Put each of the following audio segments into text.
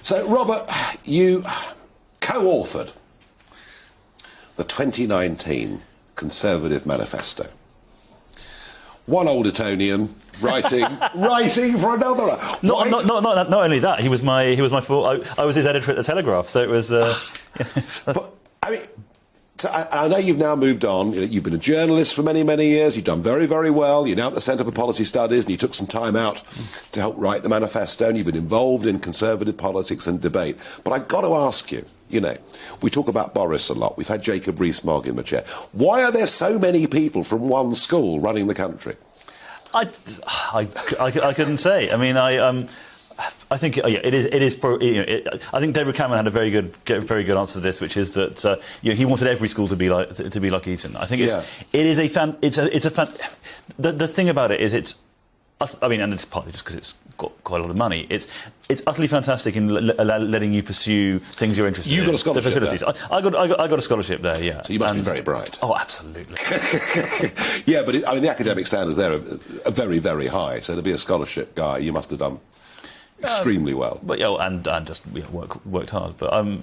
So, Robert, you co-authored the 2019 Conservative Manifesto. One old Etonian writing for another. Not only that, he was my I was his editor at the Telegraph, so it was. But I mean, so I know you've now moved on. You've been a journalist for many, many years. You've done very, very well. You're now at the Centre for Policy Studies, and you took some time out to help write the manifesto, and you've been involved in conservative politics and debate. But I've got to ask you, we talk about Boris a lot. We've had Jacob Rees-Mogg in the chair. Why are there so many people from one school running the country? I couldn't say. I mean, I think it is. I think David Cameron had a very good answer to this, which is that he wanted every school to be like Eton. I think the thing about it is and it's partly just because it's got quite a lot of money. It's utterly fantastic in letting you pursue things you're interested in. You got a scholarship. The facilities. There. I got a scholarship there. Yeah. So you must be very bright. Oh, absolutely. Yeah, but the academic standards there are very, very high. So to be a scholarship guy, you must have done extremely well. But and just worked hard. But I don't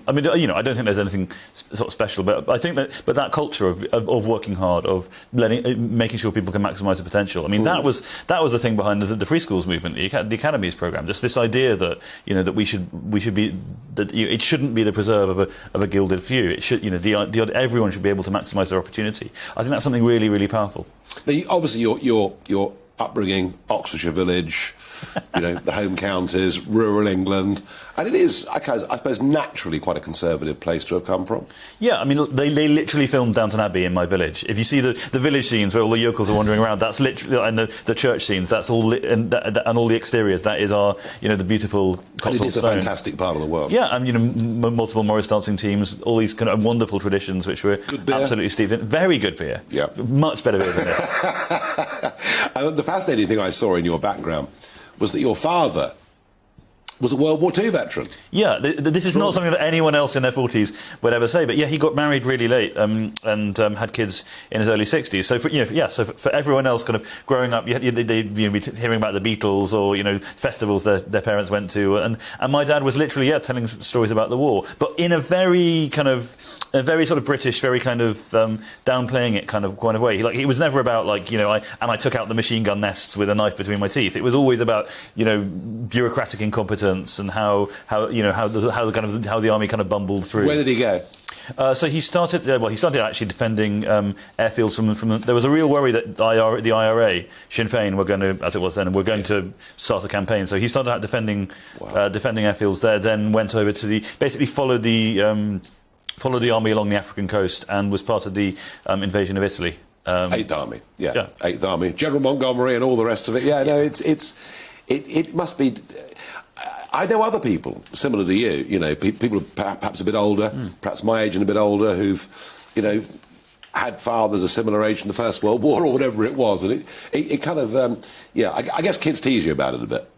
think there's anything sort of special. But I think that culture of working hard, of making sure people can maximise their potential. I mean, that was the thing behind the free schools movement, the academies programme. Just this idea that that we should be that it shouldn't be the preserve of a gilded few. It should everyone should be able to maximise their opportunity. I think that's something really, really powerful. Obviously, your upbringing, Oxfordshire village, the home counties, rural England, and it is, I suppose, naturally quite a conservative place to have come from. Yeah, I mean, they literally filmed Downton Abbey in my village. If you see the village scenes where all the yokels are wandering around, that's literally, and the church scenes, that's all, and all the exteriors, that is our, the beautiful Cotswold It is stone. a fantastic part of the world. Yeah, and multiple Morris dancing teams, all these kind of wonderful traditions which were absolutely steeped in. Very good beer. Yeah. Much better beer than this. And the fascinating thing I saw in your background was that your father was a World War II veteran. Yeah, this is not something that anyone else in their 40s would ever say. But yeah, he got married really late and had kids in his early 60s. So for everyone else, kind of growing up, they'd be hearing about the Beatles or festivals their parents went to, and my dad was literally telling stories about the war, but in a very sort of British, very kind of downplaying it kind of way. He was never about I took out the machine gun nests with a knife between my teeth. It was always about bureaucratic incompetence and how the army kind of bumbled through. Where did he go? So he started actually defending airfields from. There was a real worry that the IRA, Sinn Féin, were going to, as it was then, were going to start a campaign. So he started out defending airfields there. Then went over to basically followed the army along the African coast and was part of the invasion of Italy. Eighth Army, yeah. Eighth Army, General Montgomery, and all the rest of it. Yeah, no, it must be. I know other people similar to you. People perhaps a bit older, perhaps my age and a bit older, who've, had fathers a similar age in the First World War or whatever it was, and it kind of, I guess kids tease you about it a bit.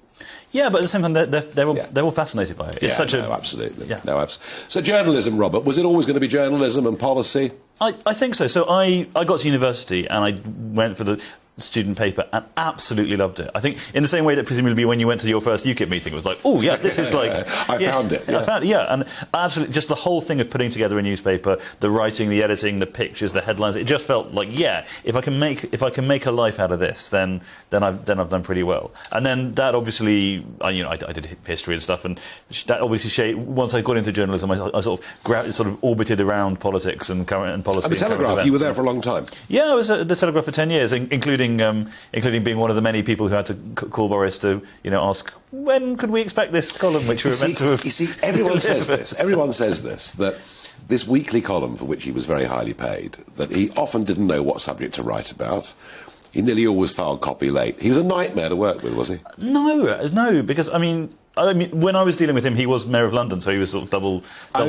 Yeah, but at the same time, they're all fascinated by it. It's absolutely. Yeah. No, so journalism, Robert, was it always going to be journalism and policy? I think so. So I got to university and I went for the student paper and absolutely loved it. I think in the same way that presumably when you went to your first UKIP meeting, it was like, oh yeah, this is like... I found it. I found it, and absolutely, just the whole thing of putting together a newspaper, the writing, the editing, the pictures, the headlines, it just felt like, if I can make a life out of this, then I've done pretty well. And then that obviously, I did history and stuff, and that obviously once I got into journalism, I sort of orbited around politics and current policy. And the Telegraph, you were there for a long time. Yeah, I was at the Telegraph for 10 years, including being one of the many people who had to call Boris to, ask, when could we expect this column, which we were meant to have... You see, everyone says this, that this weekly column, for which he was very highly paid, that he often didn't know what subject to write about. He nearly always filed copy late. He was a nightmare to work with, was he? No, because, I mean, when I was dealing with him, he was Mayor of London, so he was sort of double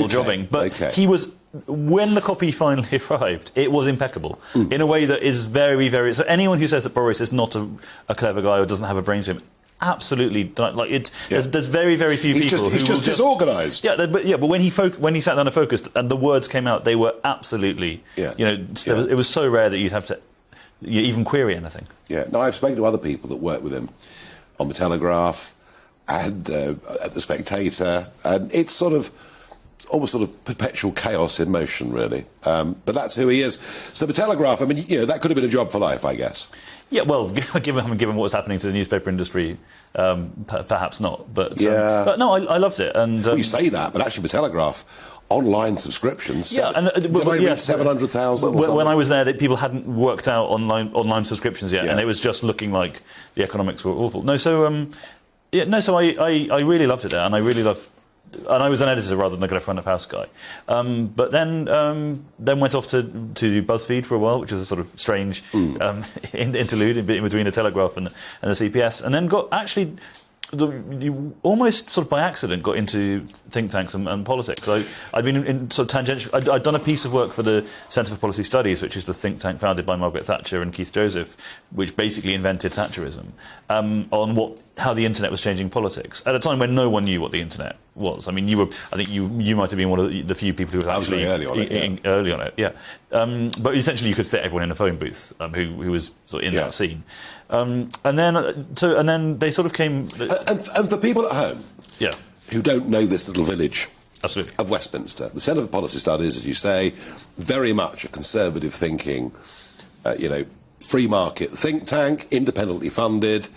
jobbing. But he was... When the copy finally arrived, it was impeccable in a way that is very, very... So anyone who says that Boris is not a clever guy or doesn't have a brain to him, absolutely... There's very, very few people who... He's just disorganised. But when he sat down and focused and the words came out, they were absolutely... It was so rare that you'd have to even query anything. Yeah. Now, I've spoken to other people that work with him on the Telegraph, and at the Spectator, and it's almost perpetual chaos in motion, really. But that's who he is. So the Telegraph, I mean, that could have been a job for life, I guess. Yeah, well, given what was happening to the newspaper industry, perhaps not. But but no, I loved it. And well, you say that, but actually, the Telegraph. Online subscriptions. Yeah, and did I reach 700,000? When I was there, people hadn't worked out online subscriptions yet, and it was just looking like the economics were awful. So I really loved it there, and I really loved. And I was an editor rather than a kind of front of house guy. But then went off to do BuzzFeed for a while, which was a sort of strange interlude in between the Telegraph and the CPS, and then got actually. You almost sort of by accident got into think tanks and politics. I'd been in sort of tangential. I'd done a piece of work for the Centre for Policy Studies, which is the think tank founded by Margaret Thatcher and Keith Joseph, which basically invented Thatcherism, on how the internet was changing politics at a time when no one knew what the internet was. I mean, I think you might have been one of the few people who were actually early on it. Yeah. But essentially, you could fit everyone in a phone booth who was sort of in that scene. And then they sort of came. And for people at home, who don't know this little village Absolutely. Of Westminster, the Centre for Policy Studies, as you say, very much a conservative thinking, free market think tank, independently funded.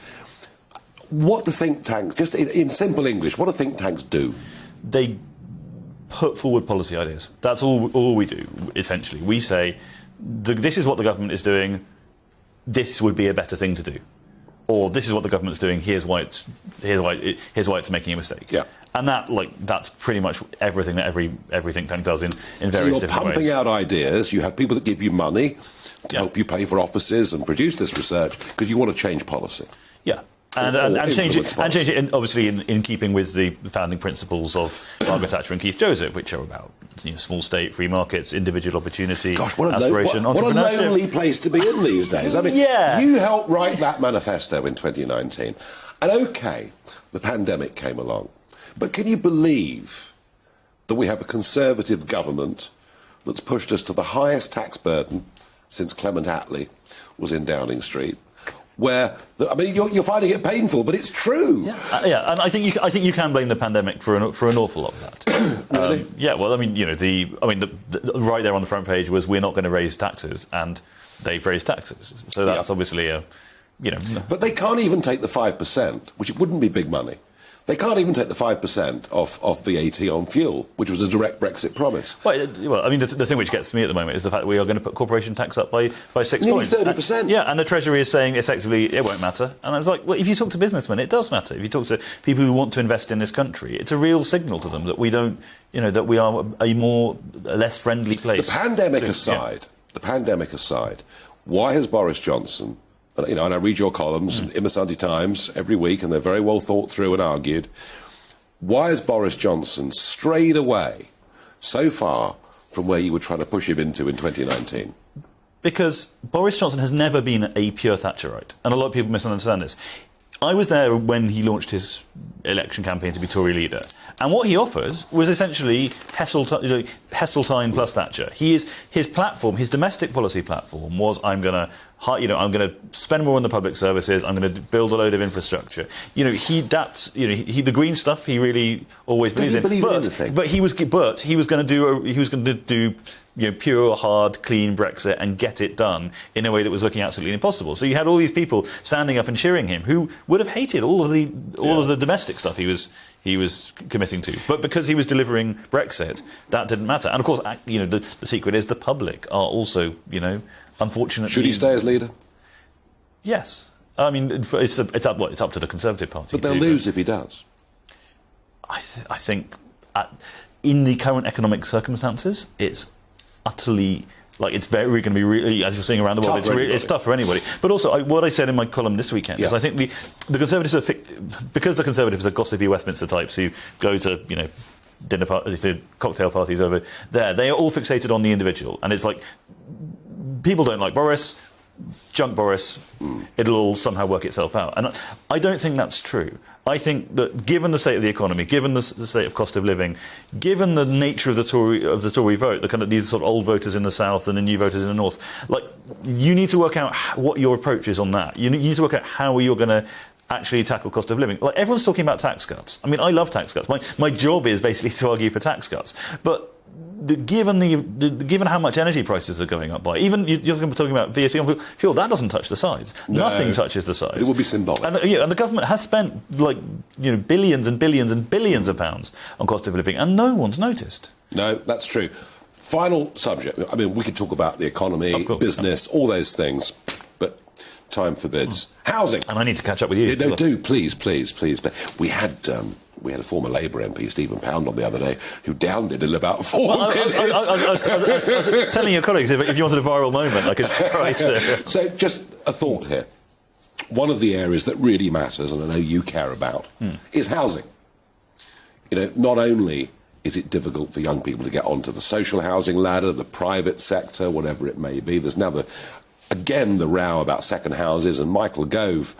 What do think tanks, just in simple English, what do think tanks do? They put forward policy ideas. That's all we do, essentially. We say, this is what the government is doing, this would be a better thing to do. Or this is what the government's doing, here's why it's making a mistake. Yeah. And that's pretty much everything that every think tank does in various different ways. So you're pumping out ideas, you have people that give you money to help you pay for offices and produce this research because you want to change policy. Yeah. And change it, obviously in keeping with the founding principles of Margaret Thatcher and Keith Joseph, which are about small state, free markets, individual opportunity, aspiration, what a entrepreneurship. lonely place to be in these days. I mean, you helped write that manifesto in 2019, and OK, the pandemic came along, but can you believe that we have a Conservative government that's pushed us to the highest tax burden since Clement Attlee was in Downing Street? Where you're finding it painful, but it's true. Yeah, and I think you can blame the pandemic for an awful lot of that. Really? Well, right there on the front page was we're not going to raise taxes, and they've raised taxes. So that's obviously But they can't even take the 5%, which wouldn't be big money. They can't even take the 5% off VAT on fuel, which was a direct Brexit promise. Well, I mean, the thing which gets me at the moment is the fact that we are going to put corporation tax up by 6 Nearly points. 30%. And the Treasury is saying effectively it won't matter. And I was like, well, if you talk to businessmen, it does matter. If you talk to people who want to invest in this country, it's a real signal to them that we don't, that we are a less friendly place. The pandemic aside, why has Boris Johnson? And I read your columns in the Sunday Times every week, and they're very well thought through and argued. Why has Boris Johnson strayed away so far from where you were trying to push him into in 2019? Because Boris Johnson has never been a pure Thatcherite, and a lot of people misunderstand this. I was there when he launched his election campaign to be Tory leader, and what he offered was essentially Heseltine plus Thatcher. His platform, his domestic policy platform, was I'm going to spend more on the public services. I'm going to build a load of infrastructure. The green stuff he really always believes in. Believe in anything? But he was going to do pure, hard, clean Brexit and get it done in a way that was looking absolutely impossible. So you had all these people standing up and cheering him who would have hated all of the domestic stuff he was committing to. But because he was delivering Brexit, that didn't matter. And of course, the secret is the public are also, unfortunately. Should he stay as leader? Yes. I mean, it's up to the Conservative Party. But they'll lose if he does. I think in the current economic circumstances, it's utterly, it's very going to be really, as you're seeing around the world, it's tough for anybody. But also, what I said in my column this weekend is I think the Conservatives because the Conservatives are gossipy Westminster types who go to, dinner parties, to cocktail parties over there, they are all fixated on the individual. And it's like, people don't like Boris, junk Boris, it'll all somehow work itself out. And I don't think that's true. I think that given the state of the economy, given the state of cost of living, given the nature of the Tory vote, the kind of these sort of old voters in the south and the new voters in the north, you need to work out what your approach is on that. You need to work out how you're going to actually tackle cost of living. Like, everyone's talking about tax cuts. I mean, I love tax cuts. My job is basically to argue for tax cuts. But given how much energy prices are going up by, even you're talking about VAT on fuel, that doesn't touch the sides. No, nothing touches the sides. It would be symbolic. And the government has spent billions and billions and billions of pounds on cost of living, and no one's noticed. No, that's true. Final subject. I mean, we could talk about the economy, business, all those things, but time forbids. Housing. And I need to catch up with you. No, do, please. But we had a former Labour MP, Stephen Pound, on the other day, who downed it in about 4 minutes. I was telling your colleagues, if you wanted a viral moment, I could try to... So, just a thought here. One of the areas that really matters, and I know you care about, is housing. Not only is it difficult for young people to get onto the social housing ladder, the private sector, whatever it may be. There's now the row about second houses, and Michael Gove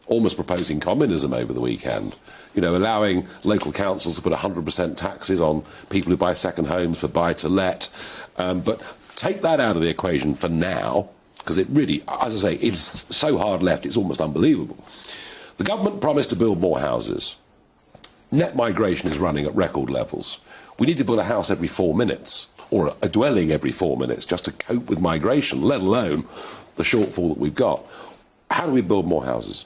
almost proposing communism over the weekend, allowing local councils to put 100% taxes on people who buy second homes for buy-to-let. But take that out of the equation for now, because it really, as I say, it's so hard left, it's almost unbelievable. The government promised to build more houses. Net migration is running at record levels. We need to build a house every 4 minutes, or a dwelling every 4 minutes, just to cope with migration, let alone the shortfall that we've got. How do we build more houses?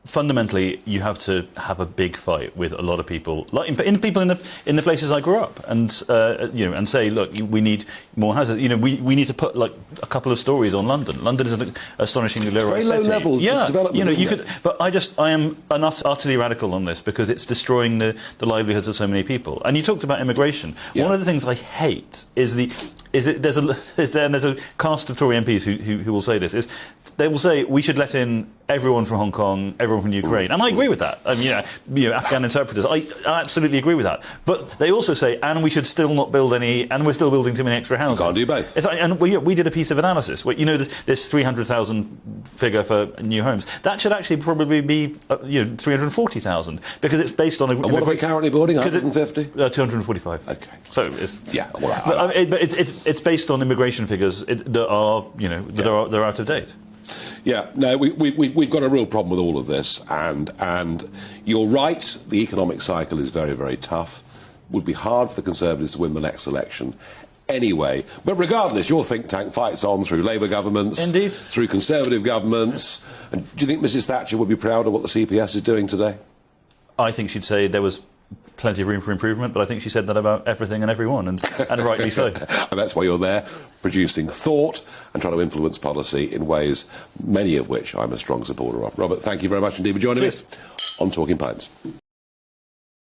Fundamentally, you have to have a big fight with a lot of people, like people in the places I grew up, and and say, look, we need more houses. We need to put like a couple of stories on London. London is an astonishingly low city. Very low level development. You could, but I am utterly radical on this because it's destroying the livelihoods of so many people. And you talked about immigration. Yeah. One of the things I hate is there's a cast of Tory MPs who will say this is they will say we should let in everyone from Hong Kong, everyone from Ukraine, and I agree with that. Afghan interpreters, I absolutely agree with that. But they also say, and we should still not build any, and we're still building too many extra houses. You can't do both. It's like, and we did a piece of analysis where this 300,000 figure for new homes that should actually probably be 340,000 because it's based on. And what are they currently building? 150, 245. Okay, so it's Well, but it's based on immigration figures that are they're out of date. Yeah, no, we've got a real problem with all of this, and you're right, the economic cycle is very, very tough. Would be hard for the Conservatives to win the next election anyway. But regardless, your think tank fights on through Labour governments, indeed, through Conservative governments. And do you think Mrs Thatcher would be proud of what the CPS is doing today? I think she'd say there was plenty of room for improvement, but I think she said that about everything and everyone, and rightly so. And that's why you're there, producing thought and trying to influence policy in ways, many of which I'm a strong supporter of. Robert, thank you very much indeed for joining me on Talking Pints.